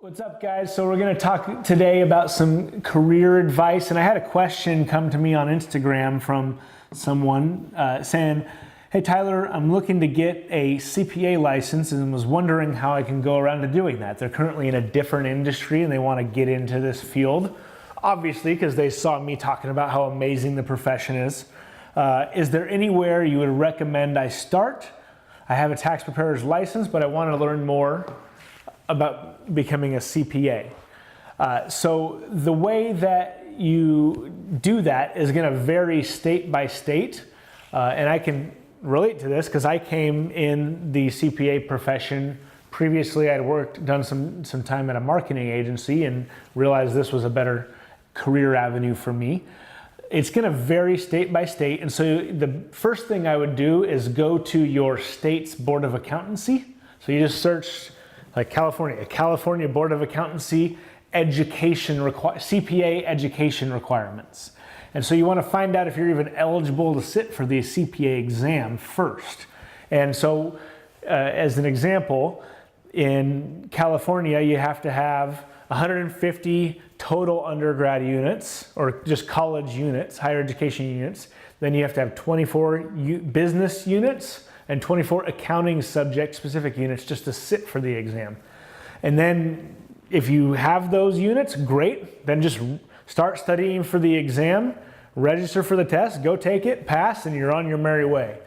What's up, guys? So we're going to talk today about some career advice, and I had a question come to me on Instagram from someone saying, hey Tyler, I'm looking to get a CPA license and was wondering how I can go around to doing that. They're currently in a different industry and they want to get into this field, obviously because they saw me talking about how amazing the profession is. Is there anywhere you would recommend I start? I have a tax preparer's license, but I want to learn more about becoming a CPA. So the way that you do that is going to vary state by state, and I can relate to this because I came in the CPA profession. Previously, I'd done some time at a marketing agency and realized this was a better career avenue for me. It's going to vary state by state, and so the first thing I would do is go to your state's Board of Accountancy. So you just search like California Board of Accountancy CPA education requirements. And so you want to find out if you're even eligible to sit for the CPA exam first. And so as an example, in California, you have to have 150 total undergrad units, or just college units, higher education units. Then you have to have 24 business units and 24 accounting subject specific units just to sit for the exam. And then if you have those units, great, then just start studying for the exam, register for the test, go take it, pass, and you're on your merry way.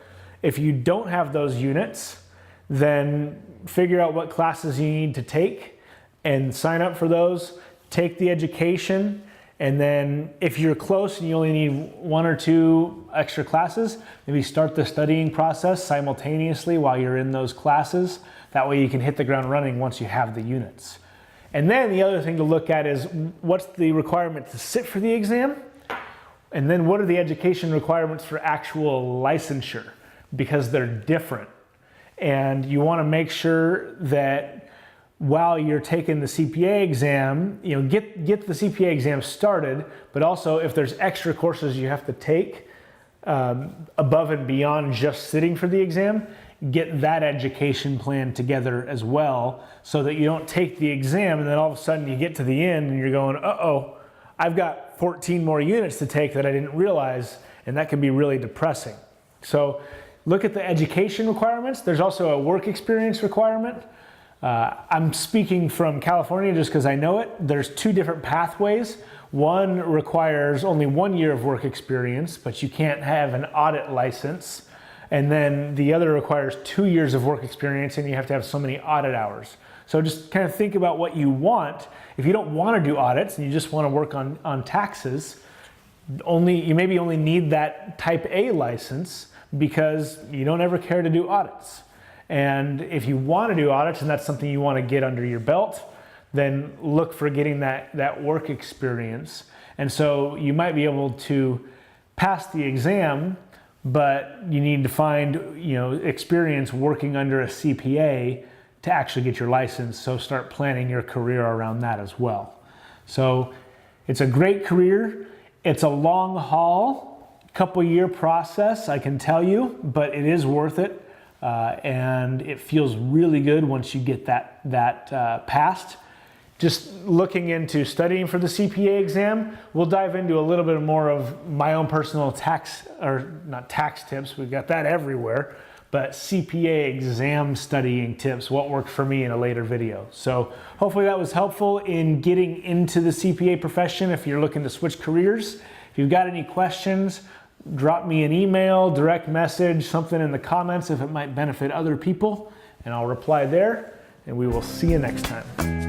If you don't have those units, then figure out what classes you need to take and sign up for those, take the education, and then if you're close and you only need 1 or 2 extra classes, maybe start the studying process simultaneously while you're in those classes. That way you can hit the ground running once you have the units. And then the other thing to look at is what's the requirement to sit for the exam? And then what are the education requirements for actual licensure? Because they're different. And you want to make sure that while you're taking the CPA exam, get the CPA exam started, but also if there's extra courses you have to take above and beyond just sitting for the exam, get that education plan together as well so that you don't take the exam and then all of a sudden you get to the end and you're going, uh-oh, I've got 14 more units to take that I didn't realize, and that can be really depressing. So look at the education requirements. There's also a work experience requirement. I'm speaking from California just because I know it. There's 2 different pathways. One requires only 1 year of work experience, but you can't have an audit license. And then the other requires 2 years of work experience and you have to have so many audit hours. So just kind of think about what you want. If you don't want to do audits and you just want to work on taxes, you maybe only need that type A license because you don't ever care to do audits. And if you want to do audits and that's something you want to get under your belt, then look for getting that work experience. And so you might be able to pass the exam, but you need to find experience working under a CPA to actually get your license. So start planning your career around that as well. So it's a great career. It's a long haul, couple year process, I can tell you, but it is worth it. And it feels really good once you get that passed. Just looking into studying for the CPA exam, we'll dive into a little bit more of my own personal not tax tips, we've got that everywhere, but CPA exam studying tips, what worked for me in a later video. So hopefully that was helpful in getting into the CPA profession if you're looking to switch careers. If you've got any questions, drop me an email, direct message, something in the comments if it might benefit other people, and I'll reply there, and we will see you next time.